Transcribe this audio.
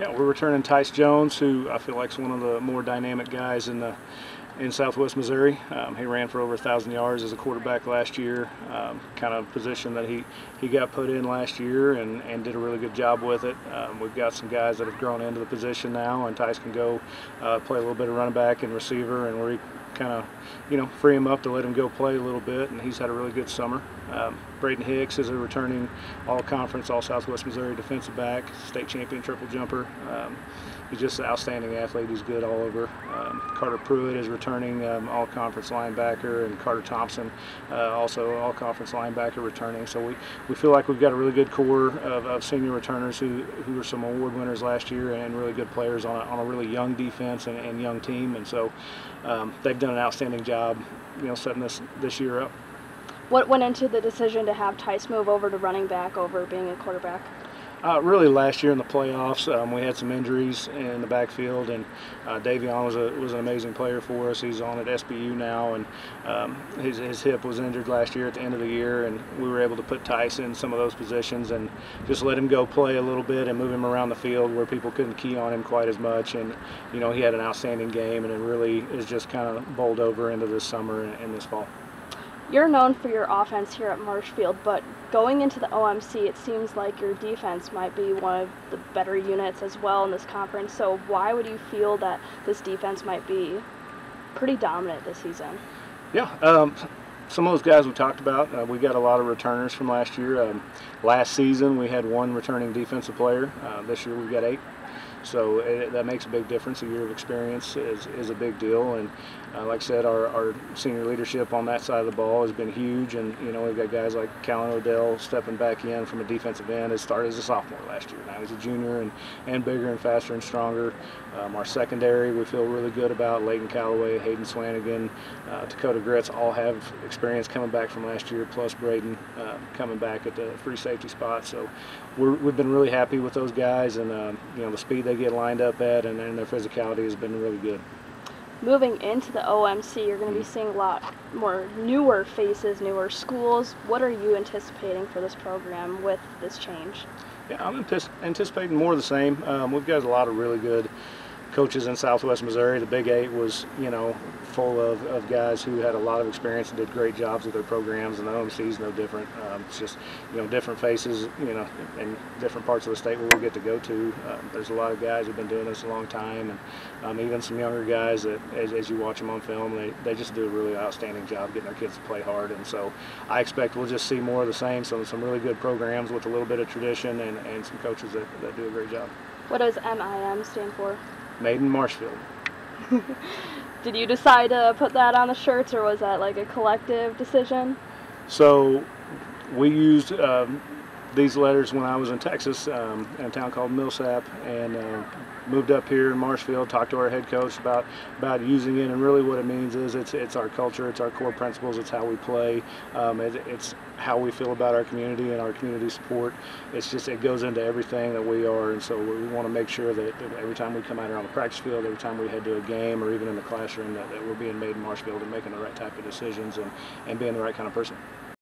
Yeah, we're returning Tice Jones, who I feel like is one of the more dynamic guys in Southwest Missouri. He ran for over 1,000 yards as a quarterback last year, kind of position that he got put in last year and did a really good job with it. We've got some guys that have grown into the position now, and Tice can go play a little bit of running back and receiver, and we kind of, free him up to let him go play a little bit, and he's had a really good summer. Braden Hicks is a returning all-conference, all-Southwest Missouri defensive back, state champion triple jumper. He's just an outstanding athlete. He's good all over. Carter Pruitt is returning all-conference linebacker, and Carter Thompson also all-conference linebacker returning. So we feel like we've got a really good core of senior returners who were some award winners last year and really good players on a really young defense and young team. And so they've done an outstanding job, setting this year up. What went into the decision to have Tice move over to running back over being a quarterback? Really, last year in the playoffs, we had some injuries in the backfield, and Davion was an amazing player for us. He's on at SBU now, and his hip was injured last year at the end of the year, and we were able to put Tice in some of those positions and just let him go play a little bit and move him around the field where people couldn't key on him quite as much. And he had an outstanding game, and it really is just kind of bowled over into this summer and this fall. You're known for your offense here at Marshfield, but going into the OMC, it seems like your defense might be one of the better units as well in this conference. So why would you feel that this defense might be pretty dominant this season? Yeah, some of those guys we talked about, we got a lot of returners from last year. Last season we had one returning defensive player. This year we've got 8. So that makes a big difference. A year of experience is a big deal, and like I said, our senior leadership on that side of the ball has been huge. And we've got guys like Callan Odell stepping back in from a defensive end. He started as a sophomore last year. Now he's a junior and bigger and faster and stronger. Our secondary we feel really good about. Leighton Callaway, Hayden Swanigan, Dakota Gretz all have experience coming back from last year, plus Braden coming back at the free safety spot. So we've been really happy with those guys, and the speed they get lined up at, and their physicality has been really good. Moving into the OMC, you're going to be seeing a lot more newer faces, newer schools. What are you anticipating for this program with this change? Yeah, I'm anticipating more of the same. We've got a lot of really good coaches in Southwest Missouri. The Big 8 was, full of guys who had a lot of experience and did great jobs with their programs, and the OMC is no different. It's just, different faces, in different parts of the state where we get to go to. There's a lot of guys who've been doing this a long time, and even some younger guys that, as you watch them on film, they just do a really outstanding job getting their kids to play hard. And so I expect we'll just see more of the same, some really good programs with a little bit of tradition and some coaches that do a great job. What does MIM stand for? Made in Marshfield. Did you decide to put that on the shirts, or was that like a collective decision? So we used these letters when I was in Texas, in a town called Millsap, and moved up here in Marshfield, talked to our head coach about using it, and really what it means is it's our culture, it's our core principles, it's how we play, it's how we feel about our community and our community support. It goes into everything that we are, and so we want to make sure that every time we come out here on the practice field, every time we head to a game, or even in the classroom, that we're being made in Marshfield and making the right type of decisions and being the right kind of person.